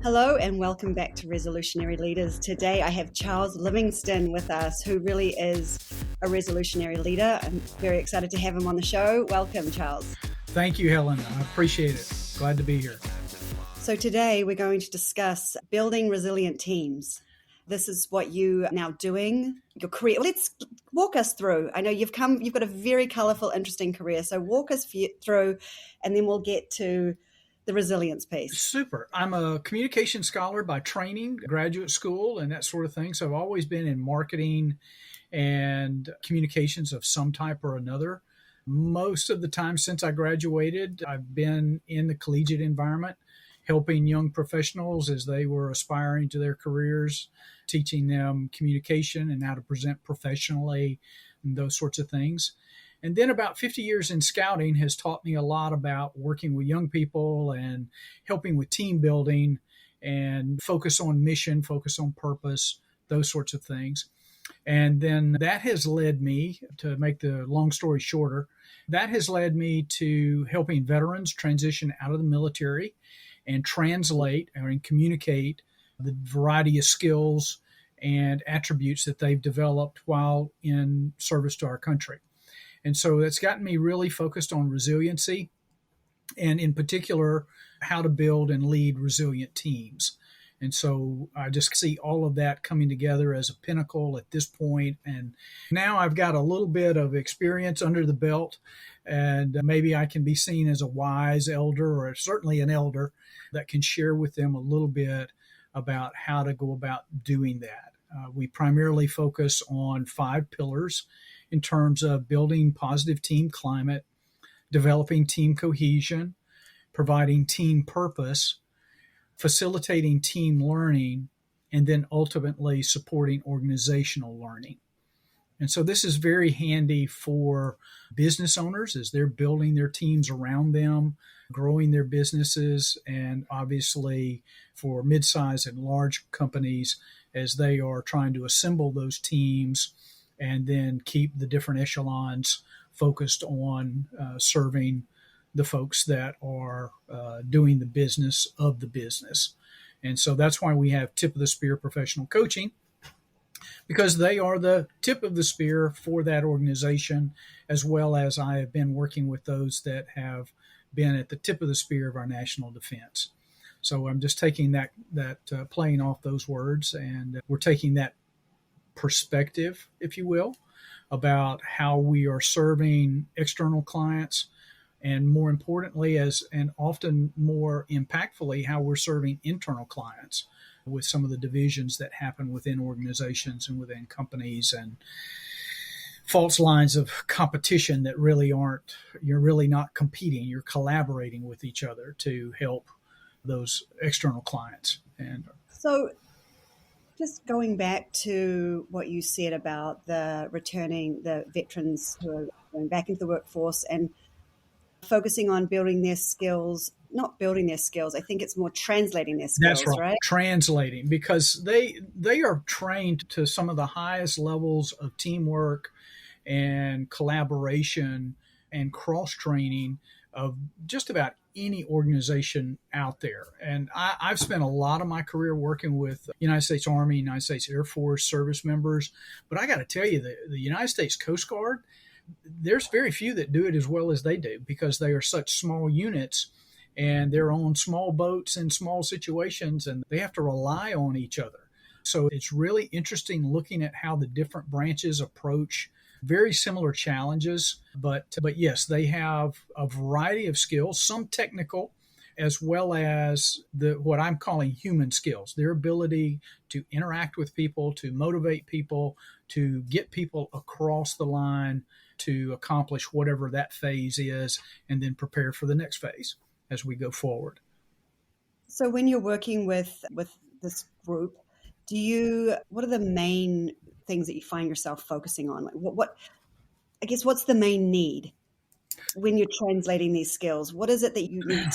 Hello and welcome back to Resolutionary Leaders. Today I have Charles Livingston with us, who really is a resolutionary leader. I'm very excited to have him on the show. Welcome, Charles. Thank you, Helen. I appreciate it. Glad to be here. So today we're going to discuss building resilient teams. This is what you are now doing, your career. Let's walk us through. I know you've got a very colorful, interesting career. So walk us through and then we'll get to the resilience piece. Super. I'm a communication scholar by training, graduate school, and that sort of thing. So I've always been in marketing and communications of some type or another. Most of the time since I graduated, I've been in the collegiate environment, helping young professionals as they were aspiring to their careers, teaching them communication and how to present professionally and those sorts of things. And then about 50 years in scouting has taught me a lot about working with young people and helping with team building and focus on mission, focus on purpose, those sorts of things. And then that has led me, to make the long story shorter, that has led me to helping veterans transition out of the military and translate and communicate the variety of skills and attributes that they've developed while in service to our country. And so that's gotten me really focused on resiliency and in particular, how to build and lead resilient teams. And so I just see all of that coming together as a pinnacle at this point. And now I've got a little bit of experience under the belt, and maybe I can be seen as a wise elder or certainly an elder that can share with them a little bit about how to go about doing that. We primarily focus on 5 pillars in terms of building positive team climate, developing team cohesion, providing team purpose, facilitating team learning, and then ultimately supporting organizational learning. And so this is very handy for business owners as they're building their teams around them, growing their businesses, and obviously for mid-size and large companies as they are trying to assemble those teams and then keep the different echelons focused on serving the folks that are doing the business of the business. And so that's why we have tip of the spear professional coaching, because they are the tip of the spear for that organization, as well as I have been working with those that have been at the tip of the spear of our national defense. So I'm just taking that playing off those words, and we're taking that perspective, if you will, about how we are serving external clients, and more importantly, and often more impactfully, how we're serving internal clients with some of the divisions that happen within organizations and within companies and false lines of competition that really aren't, you're really not competing, you're collaborating with each other to help those external clients. And so just going back to what you said about the veterans who are going back into the workforce and focusing on building their skills, not building their skills. I think it's more translating their skills, that's right? Translating, because they are trained to some of the highest levels of teamwork and collaboration and cross-training of just about any organization out there. And I've spent a lot of my career working with United States Army, United States Air Force service members. But I got to tell you, the United States Coast Guard, there's very few that do it as well as they do, because they are such small units and they're on small boats in small situations and they have to rely on each other. So it's really interesting looking at how the different branches approach very similar challenges, but yes, they have a variety of skills, some technical, as well as what I'm calling human skills, their ability to interact with people, to motivate people, to get people across the line, to accomplish whatever that phase is, and then prepare for the next phase as we go forward. So when you're working with this group, what are the main things that you find yourself focusing on? Like what's the main need when you're translating these skills? What is it that you need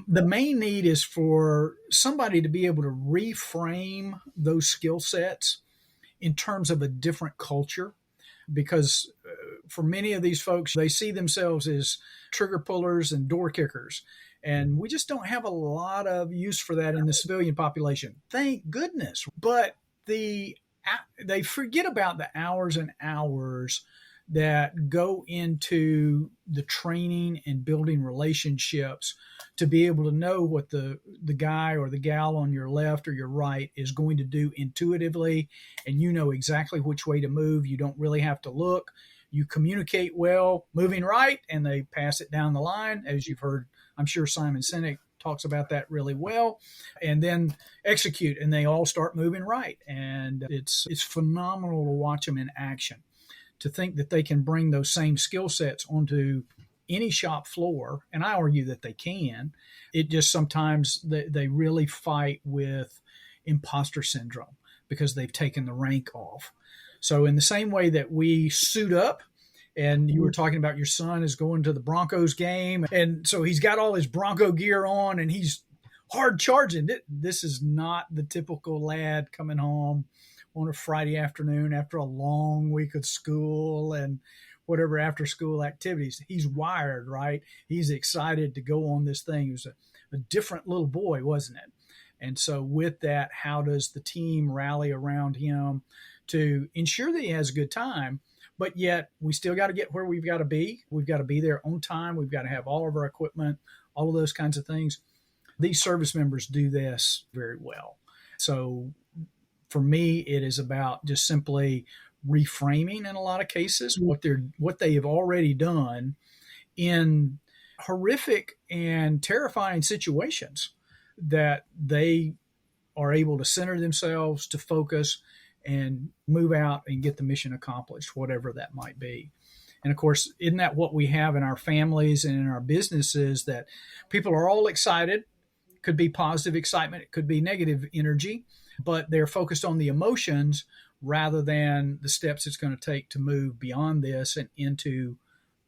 the main need is for somebody to be able to reframe those skill sets in terms of a different culture, because for many of these folks, they see themselves as trigger pullers and door kickers. And we just don't have a lot of use for that in the civilian population. Thank goodness. But they forget about the hours and hours that go into the training and building relationships to be able to know what the guy or the gal on your left or your right is going to do intuitively, and you know exactly which way to move. You don't really have to look. You communicate well, moving right, and they pass it down the line, as you've heard. I'm sure Simon Sinek talks about that really well, and then execute, and they all start moving right. And it's phenomenal to watch them in action. To think that they can bring those same skill sets onto any shop floor, and I argue that they can. It just sometimes they really fight with imposter syndrome because they've taken the rank off. So in the same way that we suit up, and you were talking about your son is going to the Broncos game, and so he's got all his Bronco gear on and he's hard charging. This is not the typical lad coming home on a Friday afternoon after a long week of school and whatever after school activities. He's wired, right? He's excited to go on this thing. He was a different little boy, wasn't it? And so with that, how does the team rally around him to ensure that he has a good time? But yet we still got to get where we've got to be. We've got to be there on time. We've got to have all of our equipment, all of those kinds of things. These service members do this very well. So for me, it is about just simply reframing in a lot of cases what they have already done in horrific and terrifying situations, that they are able to center themselves, to focus and move out and get the mission accomplished, whatever that might be. And of course, isn't that what we have in our families and in our businesses, that people are all excited? Could be positive excitement, it could be negative energy, but they're focused on the emotions rather than the steps it's going to take to move beyond this and into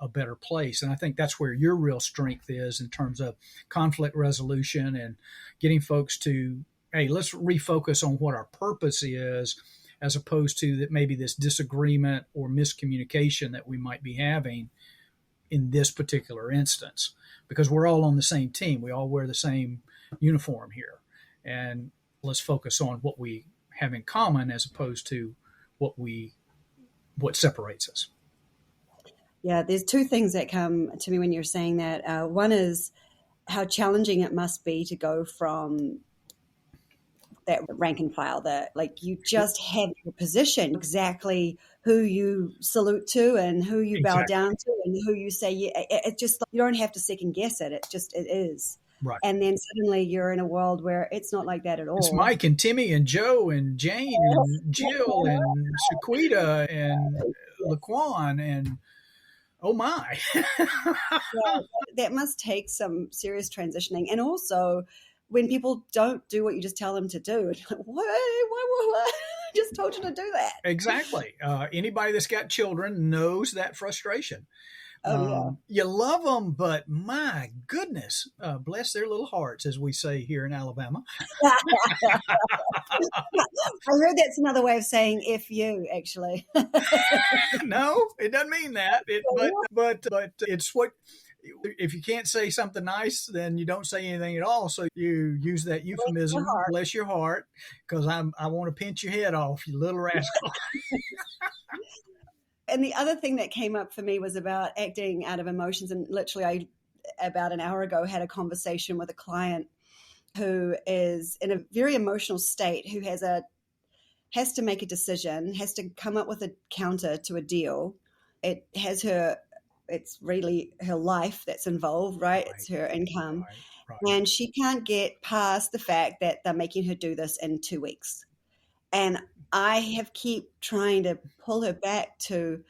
a better place. And I think that's where your real strength is in terms of conflict resolution and getting folks to, hey, let's refocus on what our purpose is, as opposed to that maybe this disagreement or miscommunication that we might be having in this particular instance, because we're all on the same team. We all wear the same uniform here. And let's focus on what we have in common as opposed to what separates us. Yeah, there's two things that come to me when you're saying that. One is how challenging it must be to go from that rank and file, that like you just have your position, exactly who you salute to and who you bow down to and who you say, it just, you don't have to second guess it. It is. Right. And then suddenly you're in a world where it's not like that at all. It's Mike and Timmy and Joe and Jane and Jill and Shaquita and Laquan and oh my. Yeah, that must take some serious transitioning. And also when people don't do what you just tell them to do, it's like, what? I just told you to do that. Exactly. Anybody that's got children knows that frustration. Yeah. You love them, but my goodness, bless their little hearts, as we say here in Alabama. I heard that's another way of saying "if you," actually. No, it doesn't mean that. But it's what, if you can't say something nice, then you don't say anything at all. So you use that euphemism, bless your heart, because I want to pinch your head off, you little rascal. And the other thing that came up for me was about acting out of emotions. And literally, about an hour ago, had a conversation with a client who is in a very emotional state, who has to make a decision, has to come up with a counter to a deal. It's really her life that's involved, right? It's her income. Right. And she can't get past the fact that they're making her do this in 2 weeks. And I keep trying to pull her back to,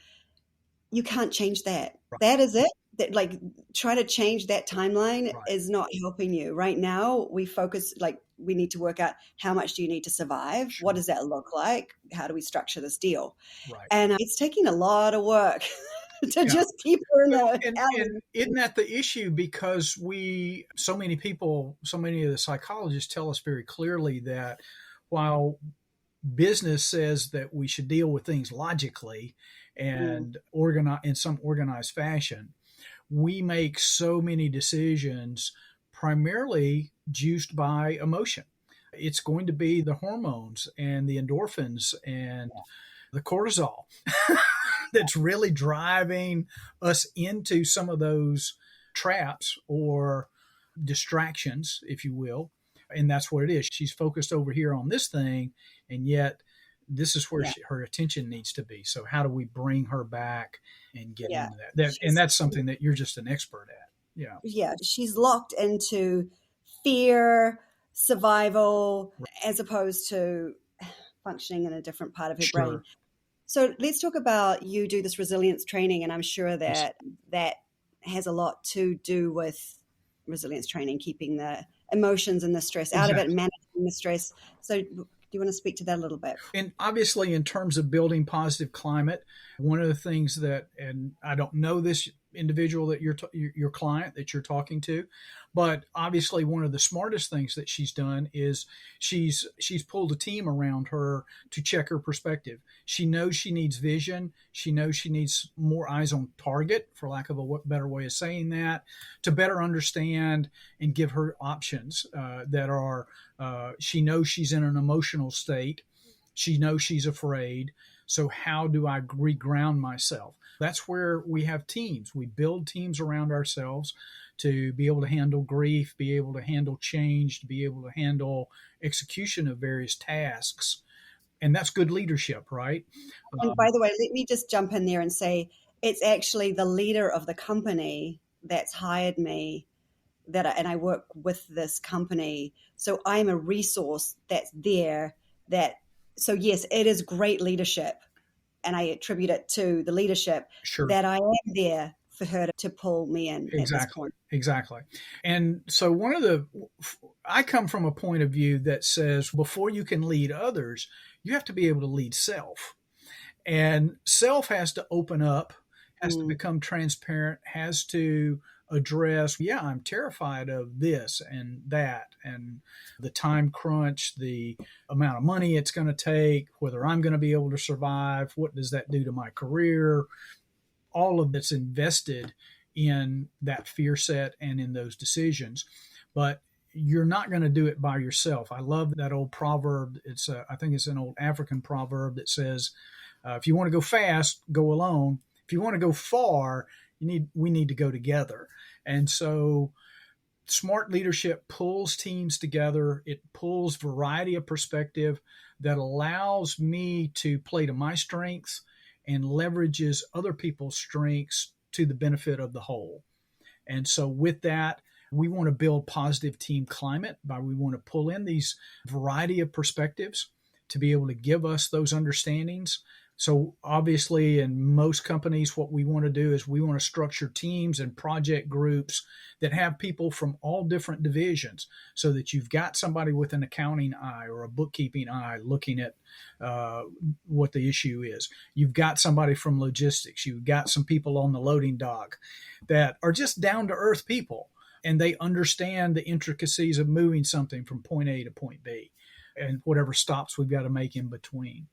you can't change that. Right. That is it. That, like, try to change that timeline is not helping you. Right now, we focus, like, we need to work out how much do you need to survive? Sure. What does that look like? How do we structure this deal? Right. And it's taking a lot of work to just keep her in and isn't that the issue? Because so many of the psychologists tell us very clearly that while business says that we should deal with things logically, and organize in some organized fashion. We make so many decisions primarily juiced by emotion. It's going to be the hormones and the endorphins and the cortisol that's really driving us into some of those traps or distractions, if you will. And that's what it is. She's focused over here on this thing, and yet this is where her attention needs to be. So how do we bring her back and get into that? And that's something that you're just an expert at. Yeah. Yeah. She's locked into fear, survival, as opposed to functioning in a different part of her brain. So let's talk about, you do this resilience training, and I'm sure that that has a lot to do with resilience training, keeping the emotions and the stress out of it and managing the stress. So do you want to speak to that a little bit? And obviously, in terms of building positive climate, one of the things that, and I don't know this individual that your client that you're talking to, but obviously one of the smartest things that she's done is she's pulled a team around her to check her perspective. She knows she needs vision. She knows she needs more eyes on target, for lack of a better way of saying that, to better understand and give her options that are, she knows she's in an emotional state. She knows she's afraid. So how do I reground myself? That's where we have teams. We build teams around ourselves to be able to handle grief, be able to handle change, to be able to handle execution of various tasks. And that's good leadership, right? And by the way, let me just jump in there and say, it's actually the leader of the company that's hired me, and I work with this company. So I'm a resource that's there. So yes, it is great leadership. And I attribute it to the leadership that I am there for her to pull me in at this point. Exactly. And so I come from a point of view that says before you can lead others, you have to be able to lead self. And self has to open up, has to become transparent, has to address, I'm terrified of this and that, and the time crunch, the amount of money it's going to take, whether I'm going to be able to survive, what does that do to my career, all of it's invested in that fear set and in those decisions. But you're not going to do it by yourself. I love that old proverb. I think it's an old African proverb that says, if you want to go fast, go alone. If you want to go far, we need to go together. And so smart leadership pulls teams together. It pulls variety of perspective that allows me to play to my strengths and leverages other people's strengths to the benefit of the whole. And so with that, we want to build positive team climate we want to pull in these variety of perspectives to be able to give us those understandings. So obviously in most companies, what we want to do is we want to structure teams and project groups that have people from all different divisions so that you've got somebody with an accounting eye or a bookkeeping eye looking at what the issue is. You've got somebody from logistics. You've got some people on the loading dock that are just down to earth people, and they understand the intricacies of moving something from point A to point B and whatever stops we've got to make in between.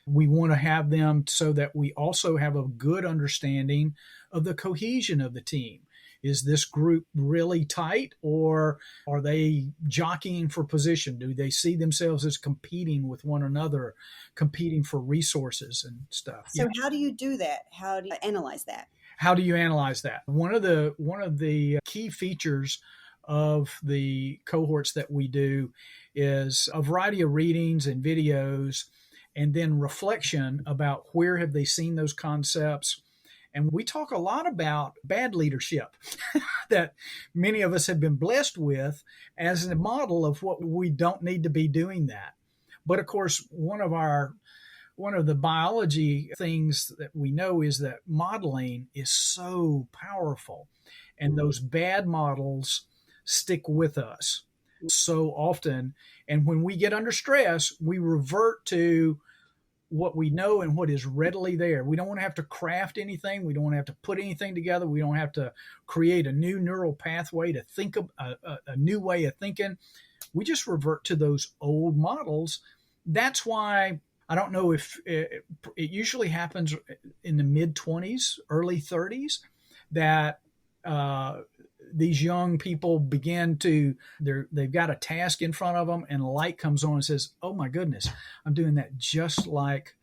We want to have them so that we also have a good understanding of the cohesion of the team. Is this group really tight, or are they jockeying for position? Do they see themselves as competing with one another, competing for resources and stuff? So how do you do that? How do you analyze that? How do you analyze that? One of the key features of the cohorts that we do is a variety of readings and videos, and then reflection about where have they seen those concepts. And we talk a lot about bad leadership that many of us have been blessed with as a model of what we don't need to be doing that. But of course, one of the biology things that we know is that modeling is so powerful, and those bad models stick with us so often. And when we get under stress, we revert to what we know and what is readily there. We don't want to have to craft anything. We don't want to have to put anything together. We don't have to create a new neural pathway to think of a new way of thinking. We just revert to those old models. That's why I don't know if it usually happens in the mid 20s, early 30s, that uh, these young people begin to they've got a task in front of them, and a light comes on and says, "Oh my goodness, I'm doing that just like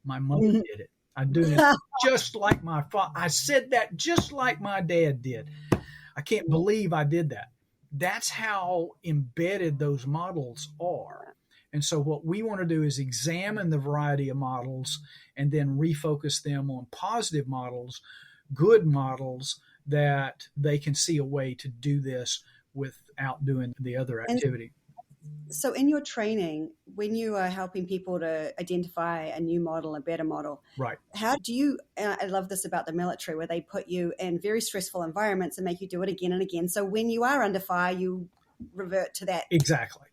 my mother did it. I'm doing it just like my father. I said that just like my dad did. I can't believe I did that." That's how embedded those models are. And so, what we want to do is examine the variety of models and then refocus them on positive models, good models that they can see a way to do this without doing the other And activity. so, in your training, when you are helping people to identify a new model, a better model, Right. how do you? I love this about the military, where they put you in very stressful environments and make you do it again and again. So, when you are under fire, you revert to that. Exactly.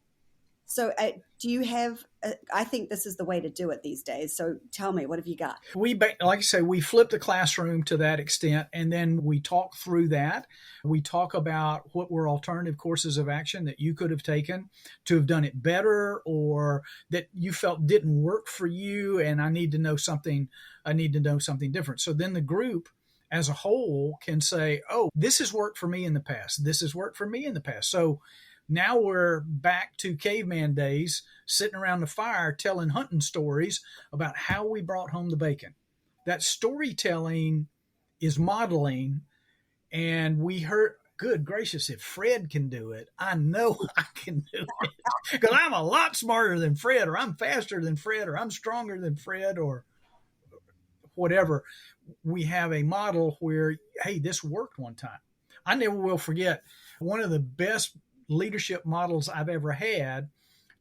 So, do you have? I think this is the way to do it these days. So, tell me, what have you got? Like I say, we flip the classroom to that extent, and then we talk through that. We talk about what were alternative courses of action that you could have taken to have done it better, or that you felt didn't work for you, and I need to know something. I need to know something different. So then the group as a whole can say, "Oh, this has worked for me in the past. This has worked for me in the past." So now we're back to caveman days, sitting around the fire telling hunting stories about how we brought home the bacon. That storytelling is modeling, and we heard, good gracious, if Fred can do it, I know I can do it. Because I'm a lot smarter than Fred, or I'm faster than Fred, or I'm stronger than Fred, or whatever. We have a model where, hey, this worked one time. I never will forget one of the best leadership models I've ever had.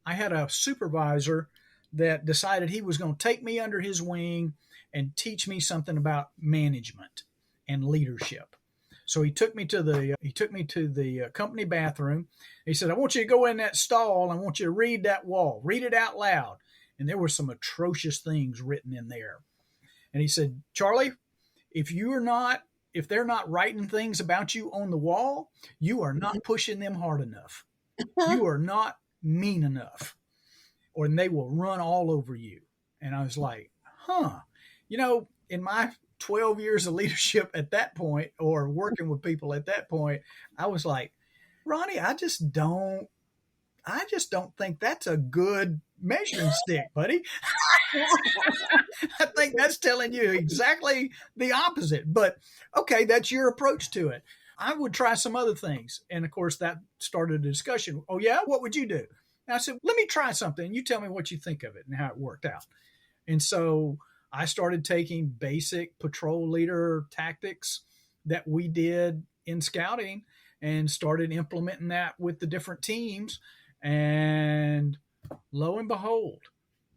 I had a supervisor that decided he was going to take me under his wing and teach me something about management and leadership. So he took me to the company bathroom. He said, "I want you to go in that stall. I want you to read that wall. Read it out loud." And there were some atrocious things written in there. And he said, "Charlie, if they're not writing things about you on the wall, you are not pushing them hard enough. You are not mean enough, or they will run all over you." And I was like, in my 12 years of leadership at that point, or working with people at that point, I was like, Ronnie, I just don't think that's a good measuring stick, buddy. I think that's telling you exactly the opposite. But okay, that's your approach to it. I would try some other things. And of course, that started a discussion. "Oh, yeah? What would you do?" And I said, "Let me try something. You tell me what you think of it and how it worked out." And so I started taking basic patrol leader tactics that we did in scouting and started implementing that with the different teams. And lo and behold,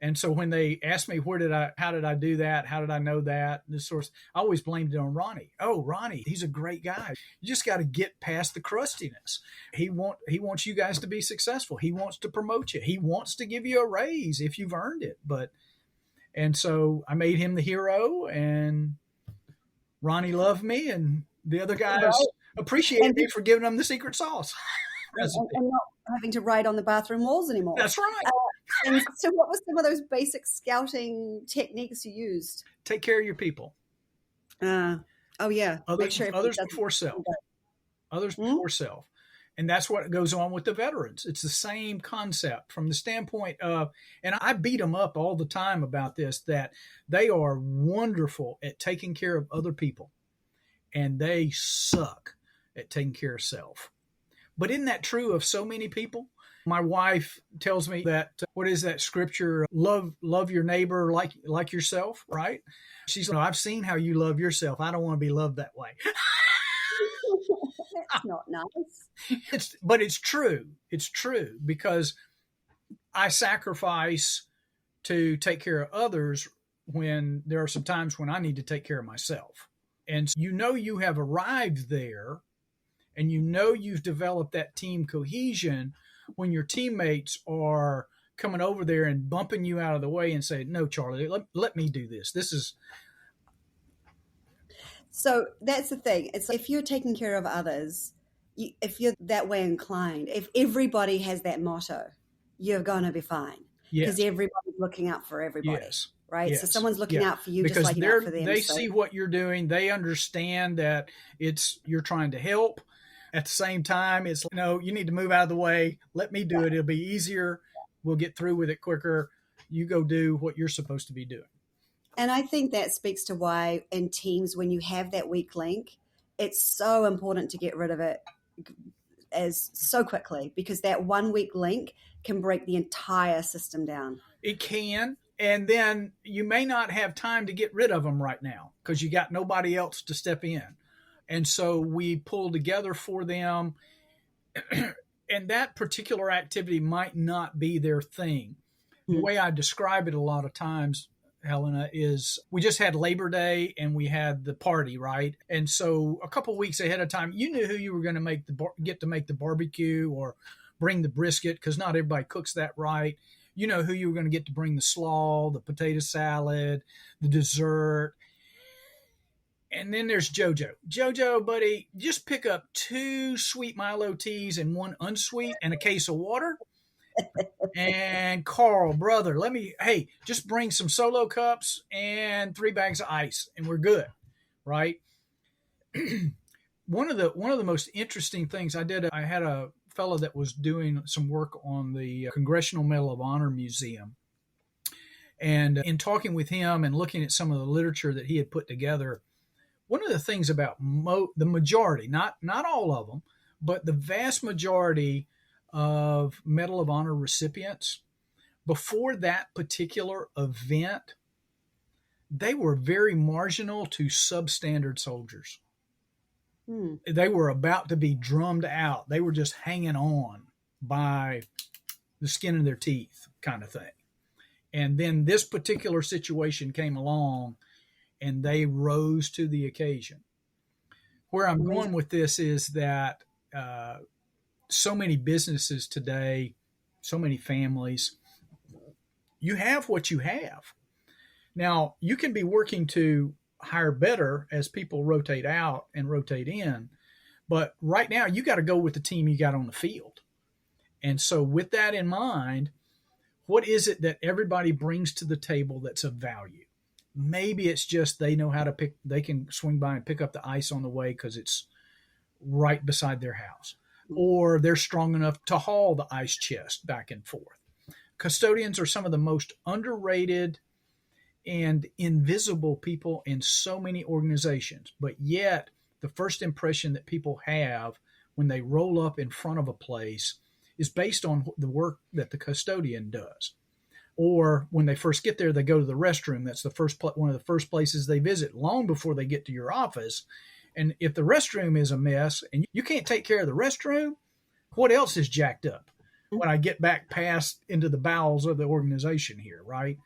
and so when they asked me how did I do that? How did I know that? This source, I always blamed it on Ronnie. "Oh, Ronnie, he's a great guy. You just got to get past the crustiness. He wants you guys to be successful. He wants to promote you. He wants to give you a raise if you've earned it." And so I made him the hero, and Ronnie loved me, and the other guys appreciated me for giving them the secret sauce. And not having to write on the bathroom walls anymore. That's right. And so, what were some of those basic scouting techniques you used? Take care of your people. Oh, yeah. Others before self. Others before self. And that's what goes on with the veterans. It's the same concept from the standpoint of, and I beat them up all the time about this, that they are wonderful at taking care of other people, and they suck at taking care of self. But isn't that true of so many people? My wife tells me that, what is that scripture? Love your neighbor like yourself, right? She's like, "I've seen how you love yourself. I don't want to be loved that way." That's not nice. But it's true. It's true, because I sacrifice to take care of others when there are some times when I need to take care of myself. And you have arrived there, and you've developed that team cohesion when your teammates are coming over there and bumping you out of the way and say, "No, Charlie, let me do this. This is..." So that's the thing. It's like, if you're taking care of others, if you're that way inclined, if everybody has that motto, you're going to be fine. because Yes. everybody's looking out for everybody, Yes. right? So Yes. someone's looking Yeah. out for you just Because like you're out for them. they So see what you're doing. They understand that you're trying to help. At the same time, it's no, you need to move out of the way. Let me do yeah. it. It'll be easier. We'll get through with it quicker. You go do what you're supposed to be doing. And I think that speaks to why in teams, when you have that weak link, it's so important to get rid of it as so quickly, because that one weak link can break the entire system down. It can. And then you may not have time to get rid of them right now because you got nobody else to step in. And so we pull together for them. And that particular activity might not be their thing. The way I describe it a lot of times, Helena, is we just had Labor Day and we had the party, right? And so a couple of weeks ahead of time, you knew who you were going to get to make the barbecue or bring the brisket, because not everybody cooks that right. You know who you were going to get to bring the slaw, the potato salad, the dessert. And then there's JoJo. JoJo, buddy, just pick up 2 sweet Milo teas and 1 unsweet and a case of water. And Carl, brother, hey, just bring some Solo cups and 3 bags of ice, and we're good, right? One of the most interesting things I had a fellow that was doing some work on the Congressional Medal of Honor Museum. And in talking with him and looking at some of the literature that he had put together, one of the things about the majority, not all of them, but the vast majority of Medal of Honor recipients, before that particular event, they were very marginal to substandard soldiers. They were about to be drummed out. They were just hanging on by the skin of their teeth kind of thing. And then this particular situation came along and they rose to the occasion. Where I'm going with this is that so many businesses today, so many families, you have what you have. Now, you can be working to hire better as people rotate out and rotate in, but right now you got to go with the team you got on the field. And so with that in mind, what is it that everybody brings to the table that's of value? Maybe it's just they know how to they can swing by and pick up the ice on the way because it's right beside their house. Or they're strong enough to haul the ice chest back and forth. Custodians are some of the most underrated and invisible people in so many organizations, but yet the first impression that people have when they roll up in front of a place is based on the work that the custodian does. Or when they first get there, they go to the restroom. That's one of the first places they visit long before they get to your office. And if the restroom is a mess and you can't take care of the restroom, what else is jacked up when I get back past into the bowels of the organization here, right?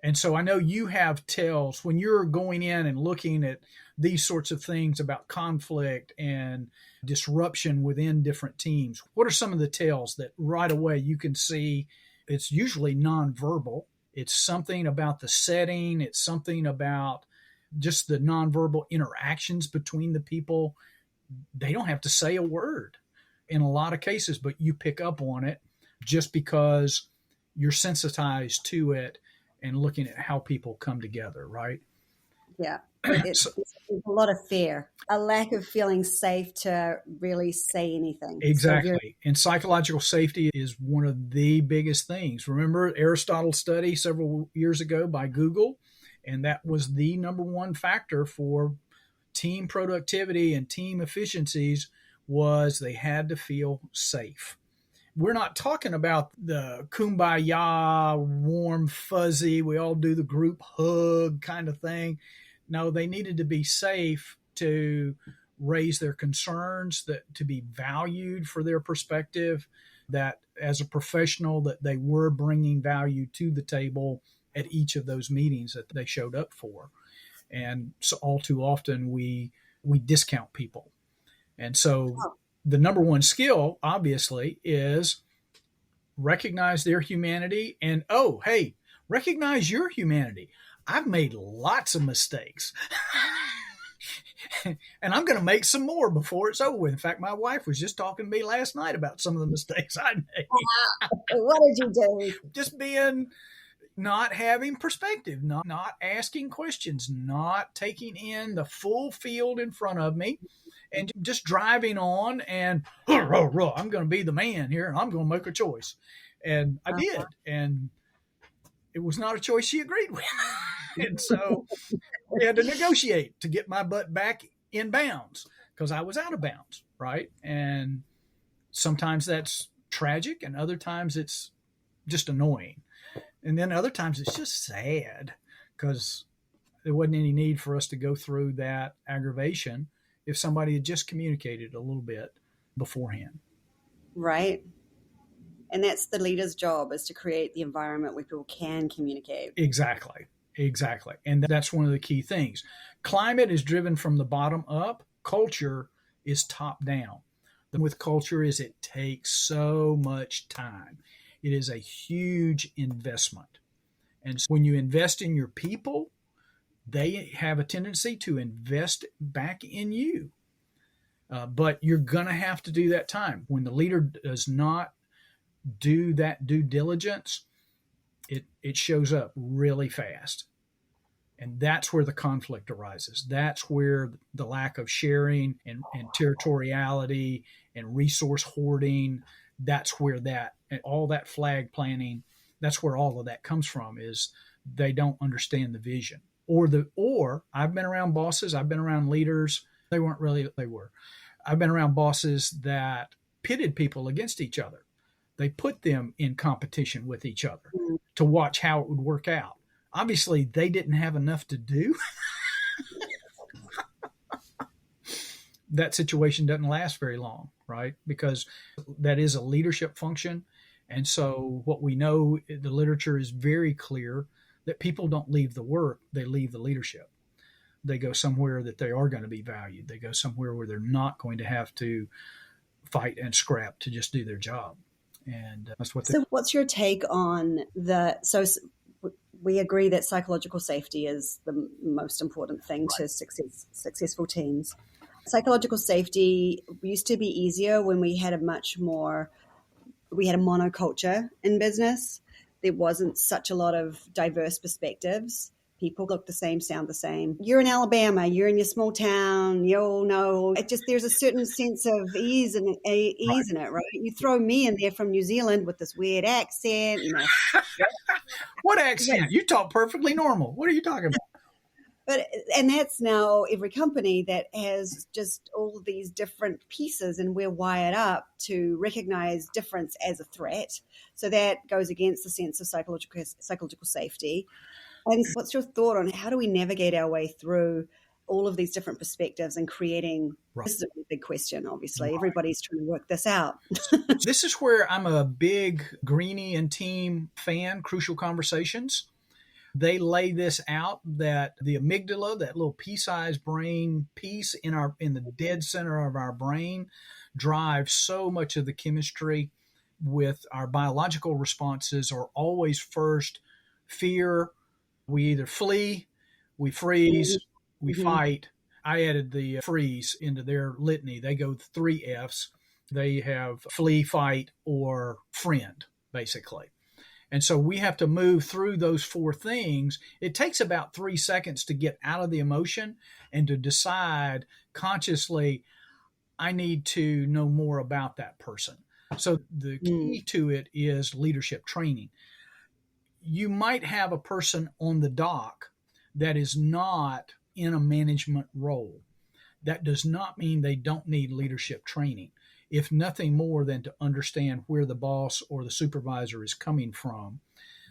And so I know you have tells when you're going in and looking at these sorts of things about conflict and disruption within different teams. What are some of the tells that right away you can see? It's usually nonverbal. It's something about the setting. It's something about just the nonverbal interactions between the people. They don't have to say a word in a lot of cases, but you pick up on it just because you're sensitized to it and looking at how people come together, right? Yeah. It's a lot of fear, a lack of feeling safe to really say anything. Exactly. And psychological safety is one of the biggest things. Remember Aristotle's study several years ago by Google, and that was the number one factor for team productivity and team efficiencies was they had to feel safe. We're not talking about the kumbaya, warm, fuzzy, we all do the group hug kind of thing. No, they needed to be safe to raise their concerns, that to be valued for their perspective, that as a professional that they were bringing value to the table at each of those meetings that they showed up for. And so all too often we discount people. And so the number one skill, obviously, is recognize their humanity and, oh, hey, recognize your humanity. I've made lots of mistakes. And I'm going to make some more before it's over with. In fact, my wife was just talking to me last night about some of the mistakes I made. What did you do? Just being not having perspective, not asking questions, not taking in the full field in front of me, and just driving on and I'm going to be the man here and I'm going to make a choice. And I did. And it was not a choice she agreed with. And so we had to negotiate to get my butt back in bounds because I was out of bounds, right? And sometimes that's tragic and other times it's just annoying. And then other times it's just sad because there wasn't any need for us to go through that aggravation if somebody had just communicated a little bit beforehand. Right. And that's the leader's job, is to create the environment where people can communicate. Exactly. And that's one of the key things. Climate is driven from the bottom up. Culture is top down. With culture is it takes so much time. It is a huge investment. And so when you invest in your people, they have a tendency to invest back in you. But you're going to have to do that time. When the leader does not do that due diligence, it shows up really fast. And that's where the conflict arises. That's where the lack of sharing and territoriality and resource hoarding, that's where that, and all that flag planting, that's where all of that comes from, is they don't understand the vision. Or I've been around bosses, I've been around leaders, they were. I've been around bosses that pitted people against each other. They put them in competition with each other to watch how it would work out. Obviously, they didn't have enough to do. That situation doesn't last very long, right? Because that is a leadership function. And so what we know, the literature is very clear that people don't leave the work, they leave the leadership. They go somewhere that they are going to be valued. They go somewhere where they're not going to have to fight and scrap to just do their job. And that's what. So what's your take on so we agree that psychological safety is the most important thing to successful teams. Psychological safety used to be easier when we had a monoculture in business. There wasn't such a lot of diverse perspectives. People look the same, sound the same. You're in Alabama, you're in your small town, you all know. There's a certain sense of ease in it, right? You throw me in there from New Zealand with this weird accent, What accent? You talk perfectly normal. What are you talking about? And that's now every company that has just all these different pieces, and we're wired up to recognize difference as a threat. So that goes against the sense of psychological safety. And what's your thought on how do we navigate our way through all of these different perspectives and creating, This is a big question, obviously. Everybody's trying to work this out. This is where I'm a big Greenie and team fan, Crucial Conversations. They lay this out that the amygdala, that little pea-sized brain piece in the dead center of our brain, drives so much of the chemistry. With our biological responses are always first fear. We either flee, we freeze, we fight. I added the freeze into their litany. They go 3 Fs. They have flee, fight, or friend, basically. And so we have to move through those 4 things. It takes about 3 seconds to get out of the emotion and to decide consciously, I need to know more about that person. So the key to it is leadership training. You might have a person on the dock that is not in a management role. That does not mean they don't need leadership training, if nothing more than to understand where the boss or the supervisor is coming from.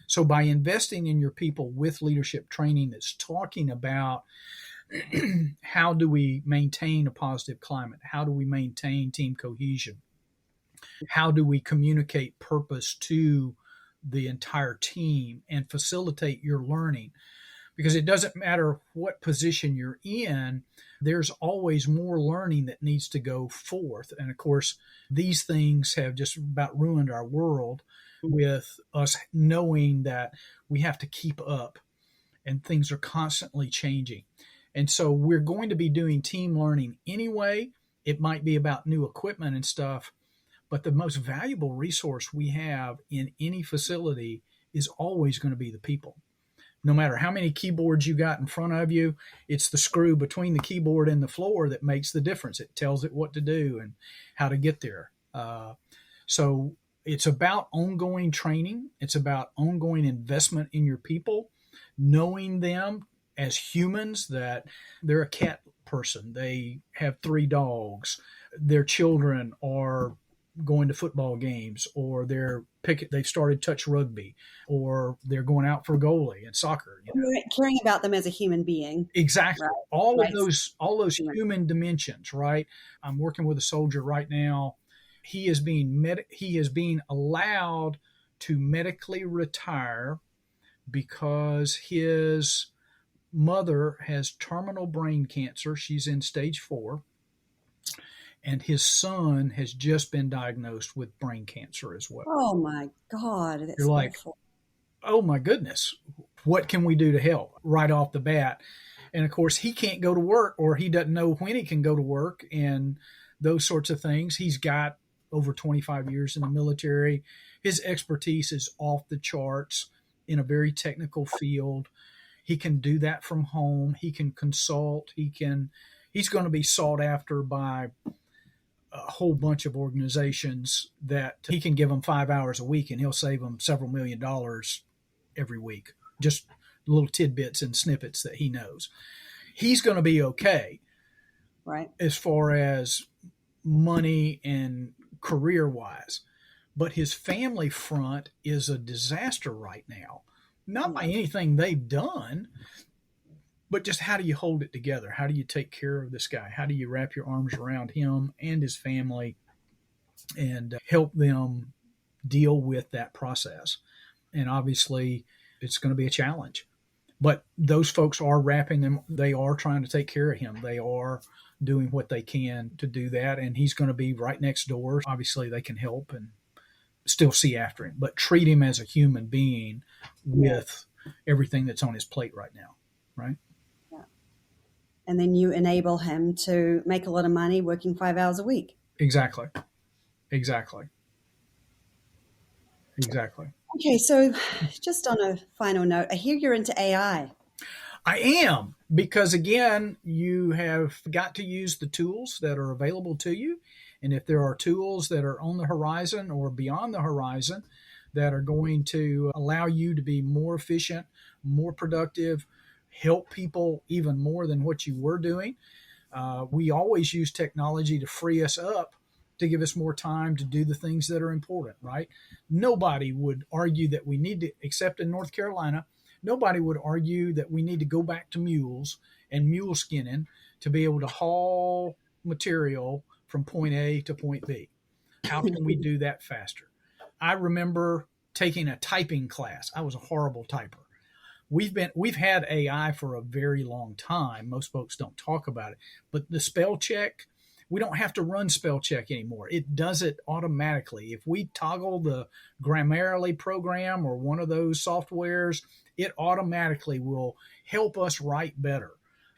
So by investing in your people with leadership training that's talking about how do we maintain a positive climate? How do we maintain team cohesion? How do we communicate purpose to the entire team and facilitate your learning? Because it doesn't matter what position you're in, there's always more learning that needs to go forth. And of course, these things have just about ruined our world with us knowing that we have to keep up and things are constantly changing. And so we're going to be doing team learning anyway. It might be about new equipment and stuff, but the most valuable resource we have in any facility is always going to be the people. No matter how many keyboards you got in front of you, it's the screw between the keyboard and the floor that makes the difference. It tells it what to do and how to get there. So it's about ongoing training. It's about ongoing investment in your people, knowing them as humans, that they're a cat person. They have 3 dogs. Their children are going to football games, or they've started touch rugby, or they're going out for goalie and soccer. Caring about them as a human being. Exactly. Right. All Right. those human dimensions, right? I'm working with a soldier right now. He is being allowed to medically retire because his mother has terminal brain cancer. She's in stage 4. And his son has just been diagnosed with brain cancer as well. Oh my God, that's You're like, awful. oh my goodness, what can we do to help right off the bat? And of course, he can't go to work, or he doesn't know when he can go to work, and those sorts of things. He's got over 25 years in the military. His expertise is off the charts in a very technical field. He can do that from home. He can consult. He's going to be sought after by a whole bunch of organizations that he can give them 5 hours a week and he'll save them several $1 million every week. Just little tidbits and snippets that he knows. He's going to be okay. Right. As far as money and career wise, but his family front is a disaster right now. Not by anything they've done, but just how do you hold it together? How do you take care of this guy? How do you wrap your arms around him and his family and help them deal with that process? And obviously, it's going to be a challenge. But those folks are wrapping them. They are trying to take care of him. They are doing what they can to do that. And he's going to be right next door. Obviously, they can help and still see after him, but treat him as a human being with everything that's on his plate right now. Right? And then you enable him to make a lot of money working 5 hours a week. Exactly. Okay, so just on a final note, I hear you're into AI. I am, because again, you have got to use the tools that are available to you. And if there are tools that are on the horizon or beyond the horizon that are going to allow you to be more efficient, more productive, help people even more than what you were doing. We always use technology to free us up, to give us more time to do the things that are important, right? Nobody would argue that we need to, except in North Carolina, nobody would argue that we need to go back to mules and mule skinning to be able to haul material from point A to point B. How can we do that faster? I remember taking a typing class. I was a horrible typer. We've had AI for a very long time. Most folks don't talk about it, but the spell check, we don't have to run spell check anymore. It does it automatically. If we toggle the Grammarly program or one of those softwares, it automatically will help us write better.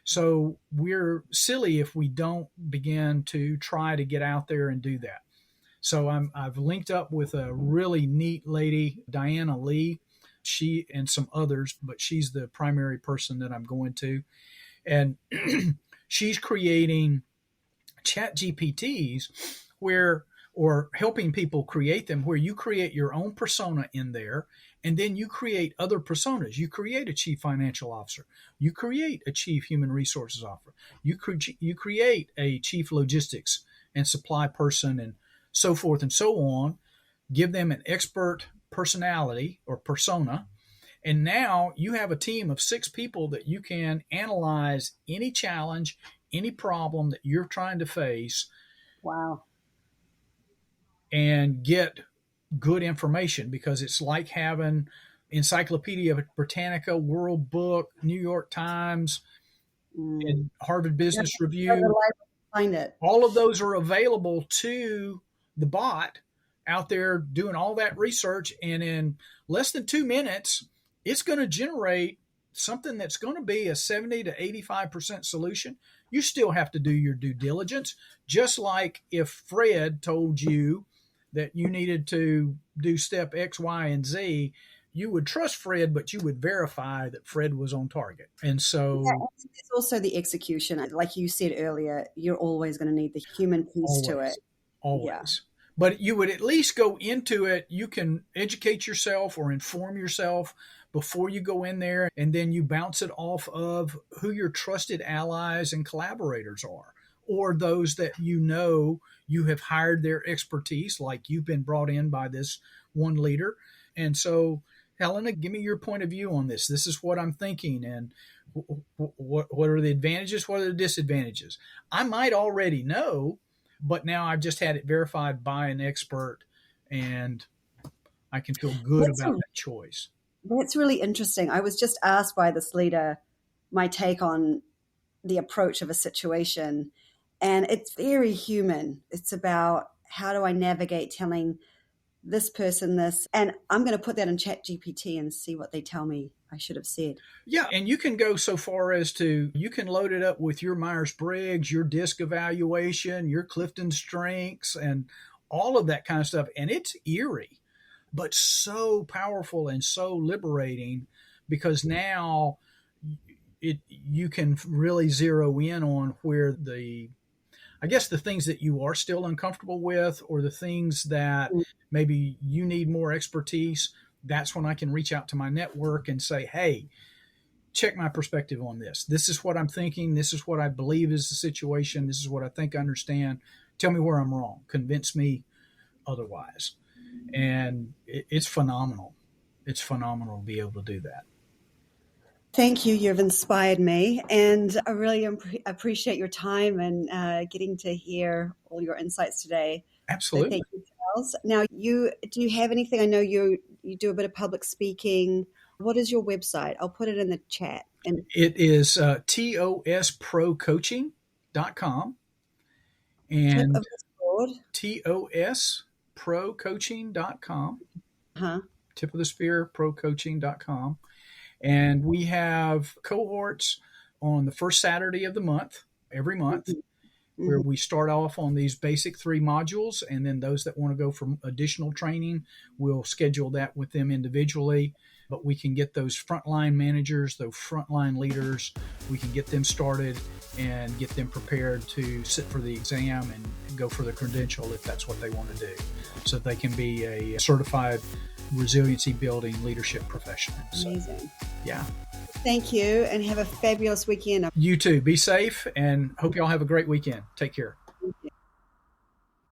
So we're silly if we don't begin to try to get out there and do that. So I've linked up with a really neat lady, Diana Lee. She and some others, but she's the primary person that I'm going to. And she's creating chat GPTs or helping people create them, where you create your own persona in there, and then you create other personas. You create a chief financial officer. You create a chief human resources officer. You create a chief logistics and supply person, and so forth and so on. Give them an expert personality or persona. And now you have a team of 6 people that you can analyze any challenge, any problem that you're trying to face. Wow. And get good information, because it's like having Encyclopedia Britannica, World Book, New York Times, and Harvard Business Review. Find it. All of those are available to the bot out there doing all that research, and in less than 2 minutes, it's going to generate something that's going to be a 70 to 85% solution, you still have to do your due diligence. Just like if Fred told you that you needed to do step X, Y, and Z, you would trust Fred, but you would verify that Fred was on target. And so There's also the execution. Like you said earlier, you're always going to need the human piece to it. always. Yeah. But you would at least go into it. You can educate yourself or inform yourself before you go in there, and then you bounce it off of who your trusted allies and collaborators are, or those that you have hired their expertise, like you've been brought in by this one leader. And so, Helena, give me your point of view on this. This is what I'm thinking, and what are the advantages? What are the disadvantages? I might already know, but now I've just had it verified by an expert, and I can feel good about that choice. That's really interesting. I was just asked by this leader my take on the approach of a situation, and it's very human. It's about, how do I navigate telling this person this? And I'm going to put that in ChatGPT and see what they tell me I should have said. Yeah, and you can go so far as to, you can load it up with your Myers-Briggs, your DISC evaluation, your Clifton Strengths, and all of that kind of stuff. And it's eerie, but so powerful and so liberating, because now you can really zero in on where the things that you are still uncomfortable with, or the things that maybe you need more expertise. That's when I can reach out to my network and say, hey, check my perspective on this. This is what I'm thinking. This is what I believe is the situation. This is what I think I understand. Tell me where I'm wrong. Convince me otherwise. And it's phenomenal. It's phenomenal to be able to do that. Thank you. You've inspired me, and I really appreciate your time and getting to hear all your insights today. Absolutely. So thank you, Charles. Now, do you have anything? I know you do a bit of public speaking. What is your website? I'll put it in the chat. And it is tosprocoaching.com, and tosprocoaching.com. Tip of the spear procoaching.com. And we have cohorts on the first Saturday of the month, every month, where we start off on these basic 3 modules. And then those that want to go for additional training, we'll schedule that with them individually. But we can get those frontline managers, those frontline leaders, we can get them started and get them prepared to sit for the exam and go for the credential if that's what they want to do, so that they can be a certified resiliency building leadership professional. Amazing. So, yeah. Thank you, and have a fabulous weekend. You too. Be safe, and hope y'all have a great weekend. Take care.